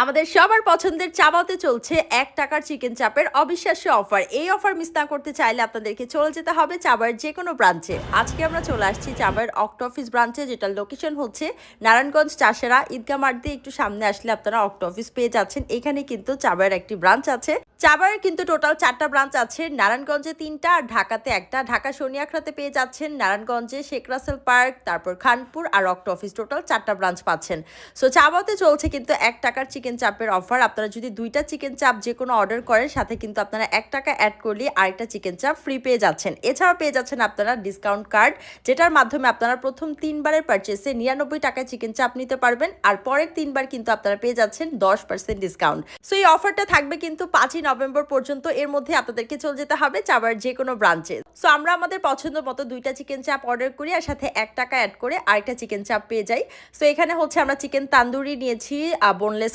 আমাদের সবার পছন্দের চাবাতে চলছে ১ টাকার চিকেন চাপের অবিশ্বাস্য অফার। এই অফার মিস না করতে চাইলে আপনাদেরকে চলে যেতে হবে চাবার যেকোনো ব্রাঞ্চে। আজকে আমরা চলে আসছি চাবার অক্টো অফিস ব্রাঞ্চে, যেটার লোকেশন হচ্ছে নারায়ণগঞ্জ চাষেরা ঈদগাহ মাঠ দিয়ে একটু সামনে আসলে আপনারা অক্টো অফিস পেয়ে যাচ্ছেন। এখানে কিন্তু চাবার একটি ব্রাঞ্চ আছে। চাবারের কিন্তু টোটাল ৪টা ব্রাঞ্চ আছে, নারায়ণগঞ্জে ৩টা আর ঢাকাতে একটা। ঢাকা শনিয়াখড়াতে পেয়ে যাচ্ছেন, নারায়ণগঞ্জে শেখ রাসেল পার্ক, তারপর খানপুর আর অক্টো অফিস, টোটাল ৪টা ব্রাঞ্চ পাচ্ছেন। সো চাবাতে চলছে কিন্তু ১ টাকার চিকেন চাপের অফার। আপনারা যদি ২টা চিকেন চাপ যে কোনো অর্ডার করেন, সাথে কিন্তু আপনারা ১ টাকা অ্যাড করলে আরেকটা চিকেন চাপ ফ্রি পেয়ে যাচ্ছেন। এছাড়াও পেয়ে যাচ্ছেন আপনারা ডিসকাউন্ট কার্ড, যেটার মাধ্যমে আপনারা প্রথম ৩ বারের পারচেসে ৯৯ টাকায় চিকেন চাপ নিতে পারবেন, আর পরের ৩ বার কিন্তু আপনারা পেয়ে যাচ্ছেন ১০% ডিসকাউন্ট। সো এই অফারটা থাকবে কিন্তু ৫ই নভেম্বর পর্যন্ত। এর মধ্যে আপনাদেরকে চলে যেতে হবে চাবার যে কোনো ব্রাঞ্চে। সো আমরা আমাদের পছন্দ মতো ২টা চিকেন চাপ অর্ডার করি, আর সাথে ১ টাকা অ্যাড করে আরেকটা চিকেন চাপ পেয়ে যাই। সো এখানে হচ্ছে আমরা চিকেন তান্দুরি নিয়েছি, বোনলেস